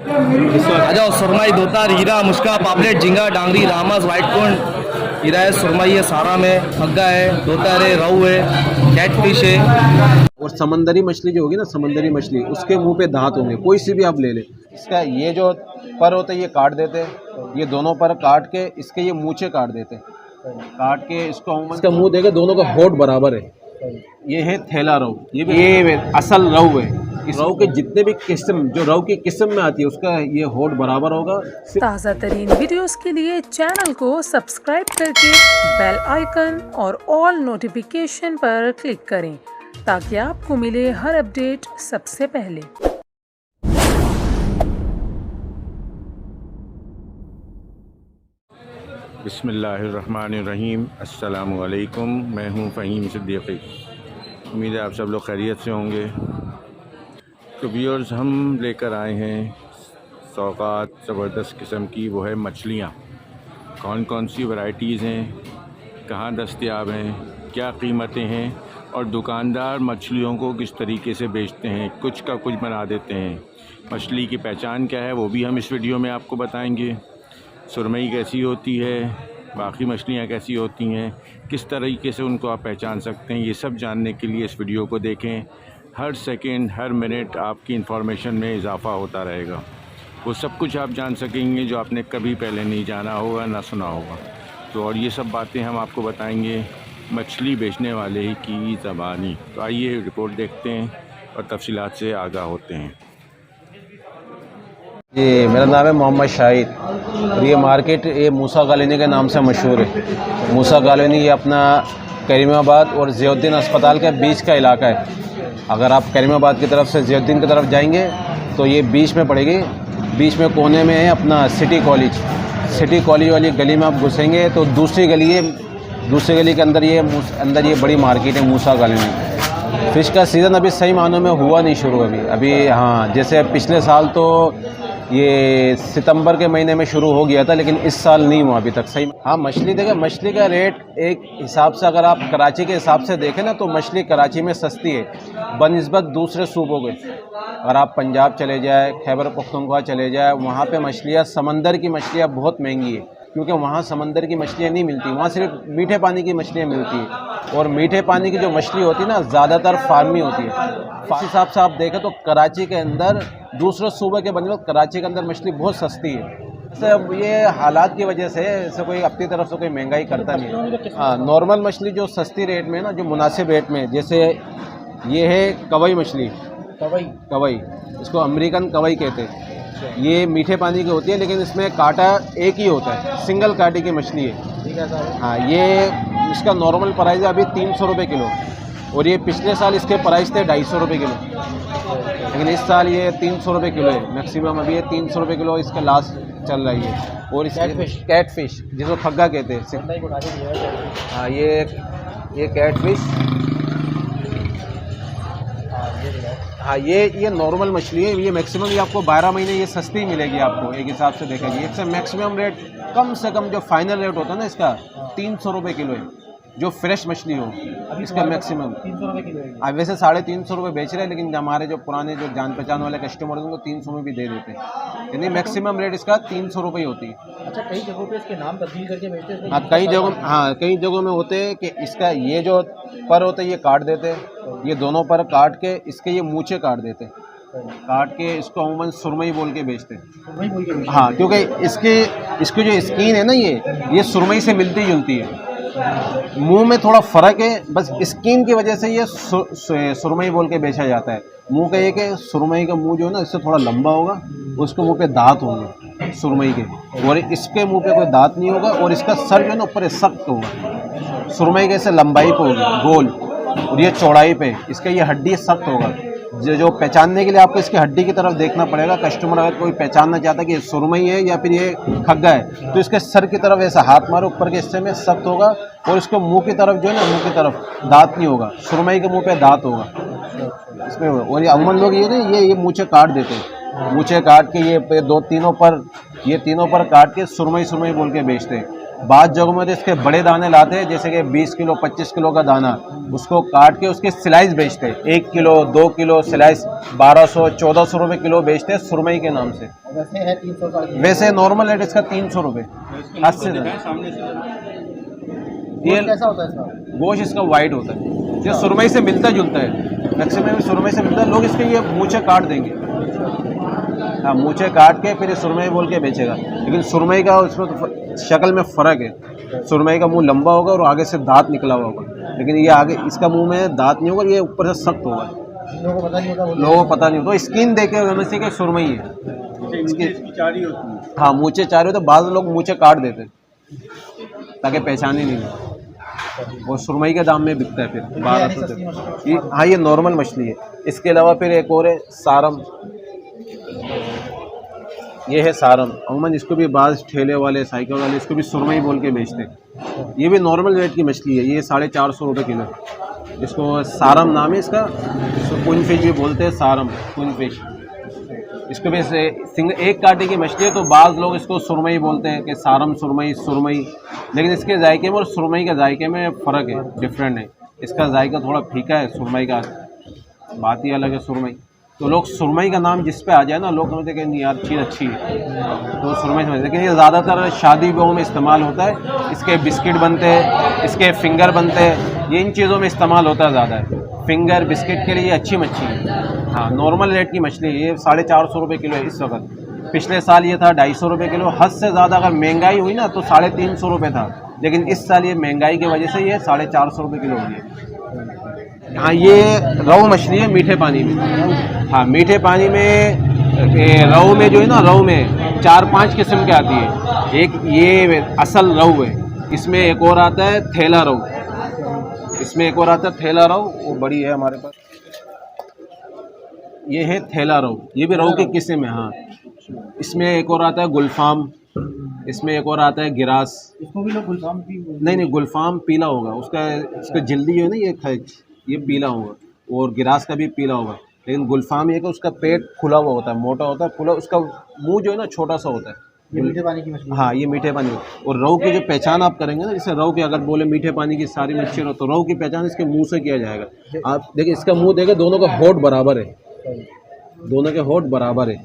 आ जाओ, सुरमई, धोतर, हीरा, मुश्का, पापलेट, झींगा, डांगरी, रामस, व्हाइट कोन, हीरा है, सुरमई है, सारा में मग्गा है, धोतर है, रहू है, कैटफिश है। और समंदरी मछली जो होगी ना, समंदरी मछली, उसके मुंह पे दांत होंगे, कोई सी भी आप ले ले। इसका ये जो पर होते हैं ये काट देते हैं, ये दोनों पर काट के इसके ये मूछे काट देते हैं, काट के इसको इसका मुंह देके दोनों का होठ बराबर है। ये है थैला रहू, ये असल रहू है। इस रहू के जितने भी किस्म जो रहू की किस्म में आती है उसका ये होठ बराबर होगा। ताज़ा तरीन वीडियोस के लिए चैनल को सब्सक्राइब करके बेल आइकन और ऑल नोटिफिकेशन पर क्लिक करें ताकि आपको मिले हर अपडेट सबसे पहले। बिस्मिल्लाहिर्रहमानिर्रहीम। अस्सलामु अलैकुम। मैं हूं फ़हीम सिद्दीकी। उम्मीद है आप सब लोग खैरियत से होंगे। तो व्यूअर्स, हम लेकर आए हैं सौगात ज़बरदस्त किस्म की, वो है मछलियाँ। कौन कौन सी वैरायटीज़ हैं, कहाँ दस्तयाब हैं, क्या कीमतें हैं और दुकानदार मछलियों को किस तरीके से बेचते हैं, कुछ का कुछ बना देते हैं। मछली की पहचान क्या है वो भी हम इस वीडियो में आपको बताएंगे। सुरमई कैसी होती है, बाकी मछलियाँ कैसी होती हैं, किस तरीके से उनको आप पहचान सकते हैं, ये सब जानने के लिए इस वीडियो को देखें। हर सेकंड हर मिनट आपकी इन्फॉर्मेशन में इजाफ़ा होता रहेगा। वो सब कुछ आप जान सकेंगे जो आपने कभी पहले नहीं जाना होगा, ना सुना होगा। तो और ये सब बातें हम आपको बताएंगे मछली बेचने वाले की ज़बानी। तो आइए रिपोर्ट देखते हैं और तफसीलात से आगाह होते हैं। जी, मेरा नाम है मोहम्मद शाहिद और ये मार्केट ये मूसा कॉलोनी के नाम से मशहूर है। मूसा कॉलोनी ये अपना करीमाबाद और ज़ियाउद्दीन अस्पताल के बीच का इलाका है। अगर आप करीमाबाद की तरफ से ज़ियाउद्दीन की तरफ जाएंगे तो ये बीच में पड़ेगी। बीच में कोने में है अपना सिटी कॉलेज। सिटी कॉलेज वाली गली में आप घुसेंगे तो दूसरी गली के अंदर ये बड़ी मार्केट है मूसा कॉलोनी। फ़िश का सीज़न अभी सही मानों में हुआ नहीं शुरू अभी हाँ, जैसे पिछले साल तो ये सितंबर के महीने में शुरू हो गया था, लेकिन इस साल नहीं हुआ अभी तक सही। हाँ, मछली देखें, मछली का रेट एक हिसाब से अगर आप कराची के हिसाब से देखें ना तो मछली कराची में सस्ती है बनिस्बत दूसरे सूबों के। अगर आप पंजाब चले जाए, खैबर पख्तूनख्वा चले जाए, वहाँ पे मछलियाँ, समंदर की मछलियाँ बहुत महंगी है क्योंकि वहाँ समंदर की मछलियाँ नहीं मिलती, वहाँ सिर्फ मीठे पानी की मछलियाँ मिलती है। और मीठे पानी की जो मछली होती है ना ज़्यादातर फार्मी होती है। इस हिसाब से आप देखें तो कराची के अंदर दूसरे सूबे के बनस्बत कराची के अंदर मछली बहुत सस्ती है। सब ये हालात की वजह से ऐसे कोई अपनी तरफ से कोई महंगाई करता नहीं है। हाँ, नॉर्मल मछली जो सस्ती रेट में ना, जो मुनासिब रेट में, जैसे ये है कवई मछली। कवई इसको अमेरिकन कवई कहते हैं। ये मीठे पानी की होती है लेकिन इसमें कांटा एक ही होता है, सिंगल कांटे की मछली है। ठीक है सर। हाँ, ये इसका नॉर्मल प्राइस है अभी 300 रुपये किलो और ये पिछले साल इसके प्राइस थे 250 रुपये किलो, लेकिन इस साल ये 300 रुपये किलो है मैक्सिमम। अभी ये 300 रुपये किलो इसका लास्ट चल रही है। और इस कैटफिश जिसको खग्गा कहते हैं। हाँ, ये कैटफिश। हाँ, ये नॉर्मल मछली है। ये मैक्सिमम ये आपको 12 महीने ये सस्ती मिलेगी आपको एक हिसाब से देखा जाए। इससे मैक्सिमम रेट कम से कम जो फाइनल रेट होता है ना इसका 300 रुपये किलो है, जो फ्रेश मछली हो इसका मैक्सिमम 300 रुपये किलो है। वैसे 350 रुपये बेच रहे हैं, लेकिन हमारे जो पुराने जो जान पहचान वाले कस्टमर हैं उनको 300 में भी दे देते हैं, यानी मैक्सिमम रेट इसका 300 रुपये होती है। अच्छा, कई जगहों पे इसके नाम तब्दील करके बेचते हैं। हाँ, कई जगहों में होते हैं कि इसका ये जो पर होते हैं ये काट देते हैं, ये दोनों पर काट के इसके ये मूछे काट देते हैं, काट के इसको अमूमन सुरमई बोल के बेचते हैं। हाँ, क्योंकि इसकी जो स्किन है ना ये सुरमई से मिलती जुलती है। मुंह में थोड़ा फ़र्क है, बस स्किन की वजह से ये सुरमई बोल के बेचा जाता है। मुंह का एक है, सुरमई का मुंह जो है ना इससे थोड़ा लंबा होगा, उसके मुंह पे दांत होंगे सुरमई के, और इसके मुंह पे कोई दांत नहीं होगा। और इसका सर जो है ना ऊपर सख्त होगा, सुरमई के ऐसे लंबाई पे होगी गोल, और ये चौड़ाई पे इसका ये हड्डी सख्त होगा। जो पहचानने के लिए आपको इसकी हड्डी की तरफ देखना पड़ेगा। कस्टमर अगर कोई पहचानना चाहता है कि ये सुरमई है या फिर ये खग्गा है, तो इसके सर की तरफ ऐसा हाथ मारो, ऊपर के हिस्से में सख्त होगा, और इसके मुंह की तरफ जो है ना, मुंह की तरफ दांत नहीं होगा। सुरमई के मुंह पे दांत होगा इसमें। और ये अमूमन लोग ये ना ये मूछे काट देते हैं, मूछे काट के ये तीनों पर काट के सुरमई बोल के बेचते हैं। बाद जगहों में तो इसके बड़े दाने लाते हैं, जैसे कि 20 किलो 25 किलो का दाना, उसको काट के उसके स्लाइस बेचते हैं। 1 किलो 2 किलो स्लाइस 1200-1400 रुपये किलो बेचते हैं सुरमई के नाम से। वैसे है 300 का। वैसे नॉर्मल रेट इसका 300 रुपये। हद से ज़्यादा। ये कैसा होता है इसका? गोश्त इसका वाइट होता है, ये सुरमई से मिलता जुलता है, मैक्सिमम सुरमई से मिलता है। लोग इसके ये मूँछें काट देंगे, हाँ मूँछें काट के फिर ये सुरमई बोल के बेचेगा। लेकिन सुरमई का उसमें तो शक्ल में फ़र्क है। सुरमई का मुंह लंबा होगा और आगे से दांत निकला हुआ होगा, लेकिन ये आगे इसका मुंह में दांत नहीं होगा, ये ऊपर से सख्त होगा। लोगों को पता नहीं होता। लोगों को पता नहीं होता, स्किन देख के समझते कि सुरमई है। इसकी चारी होती है, हाँ मूँछें चारी होती है। बाद लोग मूँछें काट देते ताकि पहचान ही नहीं हो। और सुरमई के दाम में बिकता है फिर 1200 रुपये। हाँ ये नॉर्मल मछली है। इसके अलावा फिर एक और है सारम, ये है सारम। अमूमन इसको भी बाज़ ठेले वाले साइकिल वाले इसको भी सुरमई बोल के बेचते हैं। ये भी नॉर्मल रेट की मछली है, ये 450 रुपये किलो। इसको सारम नाम है इसका, इसको क्वीन फिश भी बोलते हैं, सारम क्वीन फिश। इसको भी एक कांटे की मछली है, तो बाज़ लोग इसको सुरमई बोलते हैं कि सारम सुरमई सुरमई, लेकिन इसके जायके में और सुरमई के जायके में फ़र्क है, डिफरेंट है। इसका जायका थोड़ा फीका है, सुरमई का बात ही अलग है सुरमई। तो लोग सुरमई का नाम जिस पे आ जाए ना, लोग समझते हैं कि यार चीज़ अच्छी है तो सुरमई समझते। लेकिन ये ज़्यादातर शादी ब्याहों में इस्तेमाल होता है। इसके बिस्किट बनते हैं, इसके फिंगर बनते हैं, ये इन चीज़ों में इस्तेमाल होता है ज़्यादा है। फिंगर बिस्किट के लिए ये अच्छी मछली है। हाँ नॉर्मल रेट की मछली है, ये 450 रुपये किलो है इस वक्त। पिछले साल ये था 250 रुपये किलो। हद से ज़्यादा अगर महंगाई हुई ना तो 350 रुपये था, लेकिन इस साल ये महंगाई की वजह से ये 450 रुपये किलो हुई है। हाँ ये रोहू मछली है मीठे पानी में। हाँ मीठे पानी में रोहू में जो है ना, रोहू में 4-5 किस्म की आती है। एक ये असल रोहू है, इसमें एक और आता है थैला रोहू, इसमें एक और आता है थैला रोहू, वो बड़ी है हमारे पास। ये है थैला रोहू, ये भी रोहू की किस्म है। हाँ इसमें एक और आता है गुलफाम, इसमें एक और आता है गिरास। इसको भी लोग गुलफाम भी नहीं गुलफाम पीला होगा, उसका जल्दी जो है ना ये पीला होगा, और गिरास का भी पीला होगा। लेकिन गुलफाम ये कि उसका पेट खुला हुआ होता है, मोटा होता है, खुला, उसका मुंह जो है ना छोटा सा होता है। ये मीठे पानी की मछली। हाँ ये मीठे पानी। और रोहू की जो पहचान आप करेंगे ना, जैसे रोहू की अगर बोले मीठे पानी की सारी मच्छी हो, तो रोहू की पहचान इसके मुंह से किया जाएगा। आप देखिए इसका मुंह देखें, दोनों का होठ बराबर है, दोनों के होठ बराबर है।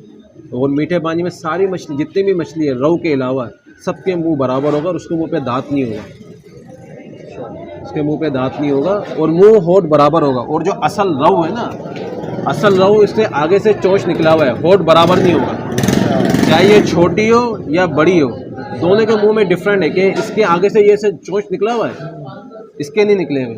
और मीठे पानी में सारी मछली, जितनी भी मछली है रोहू के अलावा, सबके मुंह बराबर होगा और उसके मुंह पे दांत नहीं होगा, उसके मुंह पे दांत नहीं होगा और मुंह होठ बराबर होगा। और जो असल रोहू है ना, असल रोहू इससे आगे से चोंच निकला हुआ है, होठ बराबर नहीं होगा। चाहे ये छोटी हो या बड़ी हो, दोनों के मुंह में डिफरेंट है कि इसके आगे से ये से चोंच निकला हुआ है, इसके नहीं निकले हुए,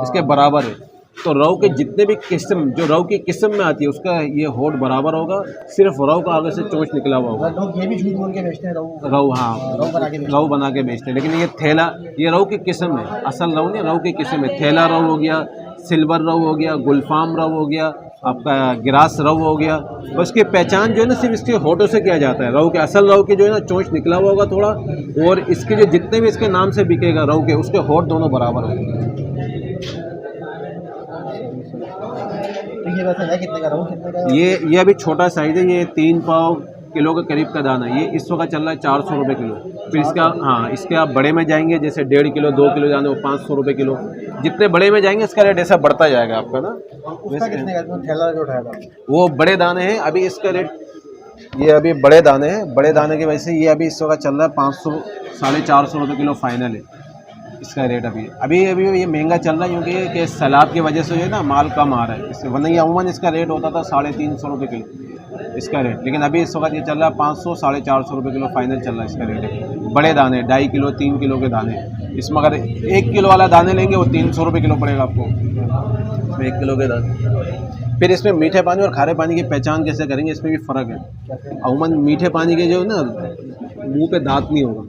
इसके बराबर है। तो रोहू के जितने भी किस्म, जो रोहू की किस्म में आती है, उसका ये होठ बराबर होगा, सिर्फ रोहू का आगे से चोंच निकला हुआ होगा। लोग ये भी झूठ बोल के बेचते हैं रोहू। हाँ रोहू बना के बेचते हैं, लेकिन ये थैला, ये रोहू की किस्म है, असल रोहू नहीं, रोहू की किस्म है। थैला रोहू हो गया, सिल्वर रोहू हो गया, गुलफाम रोहू हो गया, आपका गिरास रोहू हो गया। उसकी पहचान जो है ना सिर्फ इसके होठों से किया जाता है। रोहू के असल रोहू की जो है ना चोंच निकला हुआ होगा थोड़ा, और इसके जो जितने भी इसके नाम से बिकेगा रोहू के, उसके होठ दोनों बराबर होंगे। तो ये वैसे है कितने का रोहू, कितने का? ये अभी छोटा साइज़ है, ये 3 पाव किलो के करीब का दाना है। ये इस वक्त चल रहा है 400 रुपये किलो। फिर इसका हाँ इसके आप बड़े में जाएंगे, जैसे 1.5 किलो 2 किलो जाने, वो 500 रुपये किलो। जितने बड़े में जाएंगे इसका रेट ऐसा बढ़ता जाएगा आपका ना। उसका कितने का थैला जो उठाएगा? वो बड़े दाने हैं, अभी इसका रेट, ये अभी बड़े दाने हैं, बड़े दाने की वजह से ये अभी इस वक्त चल रहा है 500 450 रुपये किलो फाइनल है इसका रेट। अभी ये महंगा चल रहा है क्योंकि सैलाब की वजह से जो है ना माल कम आ रहा है इससे, वरना ये अमूमन इसका रेट होता था 350 रुपये किलो इसका रेट। लेकिन अभी इस वक्त ये चल रहा है 500 450 रुपये किलो फाइनल चल रहा है इसका रेट। बड़े दाने 2.5 किलो 3 किलो के दाने, इसमें अगर 1 किलो वाला दाने लेंगे वो 300 रुपये किलो पड़ेगा आपको, 1 किलो के दाने। फिर इसमें मीठे पानी और खारे पानी की पहचान कैसे करेंगे, इसमें भी फ़र्क है। अमूमन मीठे पानी के जो है ना मुँह पे दांत नहीं होगा,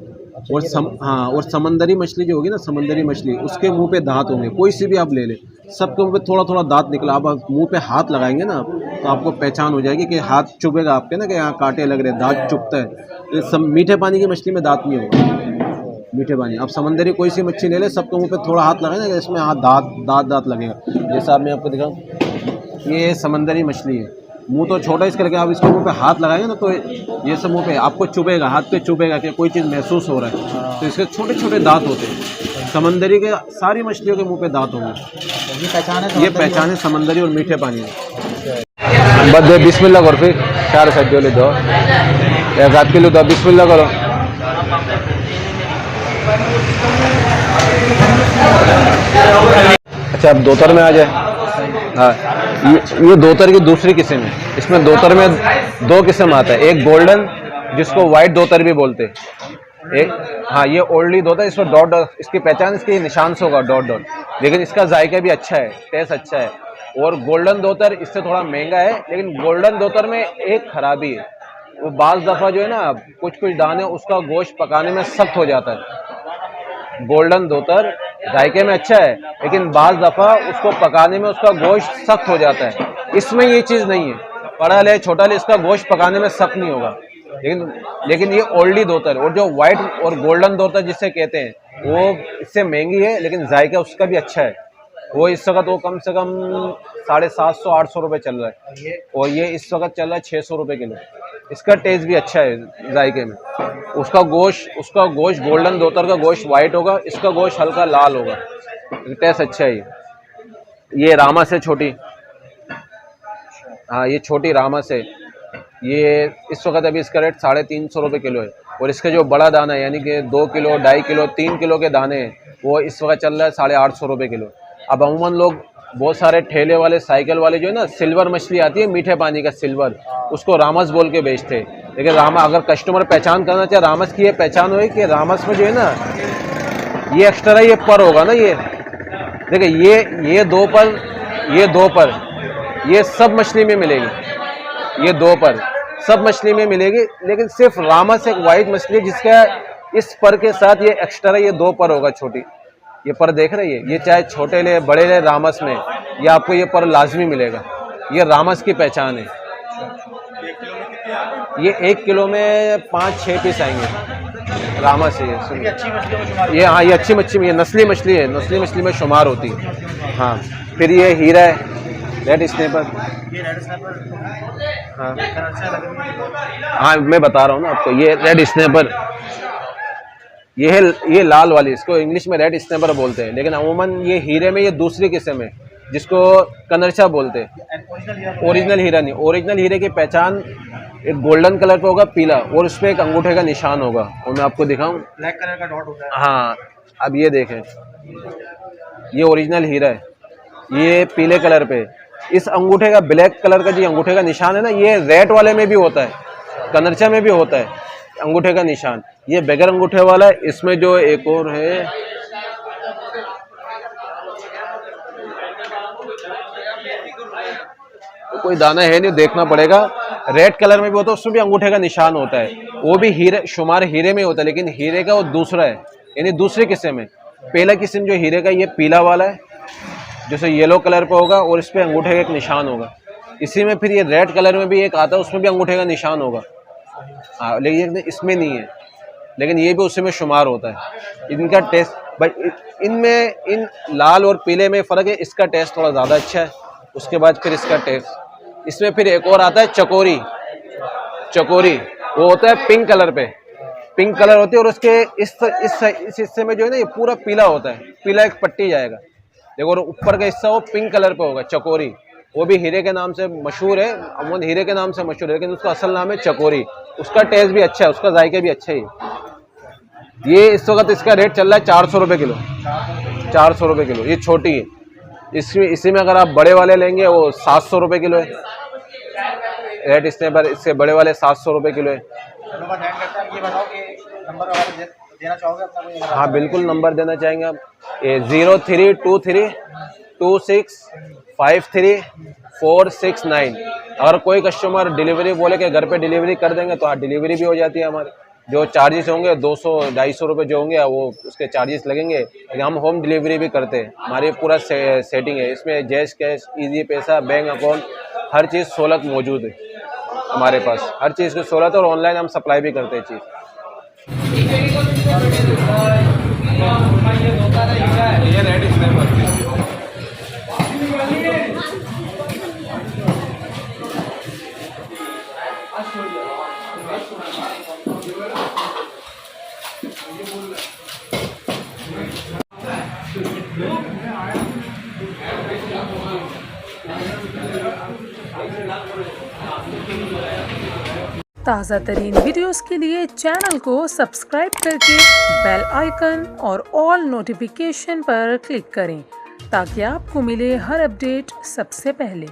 और हाँ और समंदरी मछली जो होगी ना, समंदरी मछली, उसके मुंह पे दांत होंगे। कोई सी भी आप ले लें, सबके मुंह पे थोड़ा थोड़ा दांत निकला। आप मुंह पे हाथ लगाएंगे ना तो आपको पहचान हो जाएगी कि हाथ चुभेगा आपके ना, कि यहाँ कांटे लग रहे हैं, दांत चुभता है। मीठे पानी की मछली में दांत नहीं होगा, मीठे पानी। आप समंदरी कोई सी मच्छी ले लें, सबके मुँह पे थोड़ा हाथ लगाए ना, इसमें हाथ दांत लगेगा। जैसा मैं आपको दिखाऊँ, ये समंदरी मछली है, मुंह तो छोटा इसका, लेकिन आप इसके मुंह पे हाथ लगाएंगे ना तो ये सब मुंह पे आपको चुभेगा, हाथ पे चुभेगा कि कोई चीज़ महसूस हो रहा है। तो इसके छोटे छोटे दांत होते हैं। समंदरी के सारी मछलियों के मुंह पे दांत होंगे। ये पहचान है समंदरी और मीठे पानी में। बस दे बिस्मिल्लाह करो, फिर 4 सज्जो ले दो, 1 आध किलो दो, बिस्मिल्लाह करो। अच्छा अब दोतर में आ जाए। हाँ, ये दोतर की दूसरी किस्म है। इसमें दोतर में 2 किस्म आता है, एक गोल्डन जिसको वाइट दोतर भी बोलते हैं, एक हाँ ये ओल्डली दोतर, इसमें डॉट डॉट, इसकी पहचान इसके निशान से होगा डॉट डॉट, लेकिन इसका जायका भी अच्छा है, टेस्ट अच्छा है। और गोल्डन दोतर इससे थोड़ा महंगा है, लेकिन गोल्डन दोतर में एक खराबी है, वो बाज़ दफ़ा जो है ना कुछ दाने उसका गोश्त पकाने में सख्त हो जाता है। गोल्डन दोतर जायके में अच्छा है, लेकिन बाज़ दफ़ा उसको पकाने में उसका गोश्त सख्त हो जाता है। इसमें ये चीज़ नहीं है, बड़ा ले छोटा ले इसका गोश्त पकाने में सख्त नहीं होगा। लेकिन ये ओल्डी दोतर, और जो वाइट और गोल्डन दोतर जिसे कहते हैं वो इससे महंगी है, लेकिन जायका उसका भी अच्छा है। वो इस वक्त वो कम से कम 750-800 रुपये चल रहा है, और ये इस वक्त चल रहा है 600 रुपये किलो। इसका टेस्ट भी अच्छा है जायके में। उसका गोश्त गोल्डन दोतर का गोश्त वाइट होगा, इसका गोश्त हल्का लाल होगा, टेस्ट अच्छा है। ये रामस है छोटी, हाँ ये छोटी रामस है। ये इस वक्त अभी इसका रेट 350 रुपये किलो है। और इसका जो बड़ा दाना है, यानी कि 2 किलो 2.5 किलो 3 किलो के दाने हैं, वो इस वक्त चल रहा है 850 रुपये किलो। अब अमूमन लोग बहुत सारे ठेले वाले साइकिल वाले जो है ना, सिल्वर मछली आती है मीठे पानी का सिल्वर, उसको रामस बोल के बेचते हैं। लेकिन अगर कस्टमर पहचान करना चाहे रामस की, ये पहचान होगी कि रामस में जो है ना ये एक्स्ट्रा ये पर होगा ना, ये देखिए ये 2 पर ये सब मछली में मिलेगी, ये 2 पर सब मछली में मिलेगी। लेकिन सिर्फ रामस एक वाइट मछली है जिसका इस पर के साथ ये एक्स्ट्रा ये 2 पर होगा छोटी। ये पर देख रही है, ये चाहे छोटे ले बड़े ले रामस में, ये आपको ये पर लाजमी मिलेगा। ये रामस की पहचान है। ये 1 किलो में 5-6 पीस आएंगे रामस है। ये हाँ ये अच्छी मछली, ये नस्ली मछली है, नस्ली मछली में शुमार होती है। हाँ फिर ये हीरा है, रेड स्नैपर। हाँ मैं बता रहा हूँ ना आपको, ये रेड स्नैपर, ये लाल वाली, इसको इंग्लिश में रेड स्नैपर बोलते हैं, लेकिन अमूमन ये हीरे में ये दूसरी किस्म है जिसको कनरछा बोलते हैं। ओरिजिनल हीरा नहीं, ओरिजिनल हीरे की पहचान एक गोल्डन कलर पे होगा पीला, और उस पर एक अंगूठे का निशान होगा, और मैं आपको दिखाऊं, ब्लैक कलर का डॉट होता है। हाँ अब ये देखें, ये ओरिजिनल हीरा है, ये पीले कलर पे। इस अंगूठे का ब्लैक कलर का जो अंगूठे का निशान है ना, ये रेड वाले में भी होता है, कनरछा में भी होता है अंगूठे का निशान। ये बगैर अंगूठे वाला है। इसमें जो एक और है, तो कोई दाना है नहीं, देखना पड़ेगा। रेड कलर में भी होता है, उसमें भी अंगूठे का निशान होता है, वो भी हीरे शुमार हीरे में होता है, लेकिन हीरे का वो दूसरा है, यानी दूसरी किस्म है। पहला किस्म जो हीरे का ये पीला वाला है, जैसे येलो कलर पे होगा और इस पे अंगूठे का एक निशान होगा। इसी में फिर ये रेड कलर में भी एक आता है, उसमें भी अंगूठे का निशान होगा, हाँ लेकिन इसमें नहीं है, लेकिन ये भी उसी में शुमार होता है। इनका टेस्ट इनमें इन लाल और पीले में फ़र्क है, इसका टेस्ट थोड़ा ज़्यादा अच्छा है। उसके बाद फिर इसका टेस्ट, इसमें फिर एक और आता है चकोरी। वो होता है पिंक कलर पे, पिंक कलर होती है, और उसके इस हिस्से में जो है ना ये पूरा पीला होता है, पीला एक पट्टी जाएगा देखो, और ऊपर का हिस्सा वो पिंक कलर पे होगा, चकोरी। वो भी हीरे के नाम से मशहूर है, अमूमन हीरे के नाम से मशहूर है, लेकिन उसका असल नाम है चकोरी। उसका टेस्ट भी अच्छा है, उसका जायका भी अच्छा है। ये इस वक्त इसका रेट चल रहा है 400 रुपये किलो, 400 रुपये किलो। ये छोटी है, इसी में अगर आप बड़े वाले लेंगे वो 700 रुपये किलो है। रेड स्नैपर इससे बड़े वाले 700 रुपये किलो है। ये बताओ कि नंबर वगैरह देना चाहोगे अपना? हाँ बिल्कुल नंबर देना चाहेंगे आप। 0323 26 53 469। अगर कोई कस्टमर डिलीवरी बोले कि घर पे डिलीवरी कर देंगे तो डिलीवरी भी हो जाती है हमारे। जो चार्जेस होंगे 200-250 रुपये जो होंगे वो उसके चार्जेस लगेंगे, लेकिन हम होम डिलीवरी भी करते हैं। हमारी पूरा सेटिंग है इसमें, जैश कैश, इजी पैसा, बैंक अकाउंट, हर चीज़ सहूलत मौजूद है हमारे पास। हर चीज़ की सहूलत, और ऑनलाइन हम सप्लाई भी करते हैं चीज़। ये रेड स्नैपर ताज़ा तरीन वीडियोस के लिए चैनल को सब्सक्राइब करके बेल आइकन और ऑल नोटिफिकेशन पर क्लिक करें ताकि आपको मिले हर अपडेट सबसे पहले।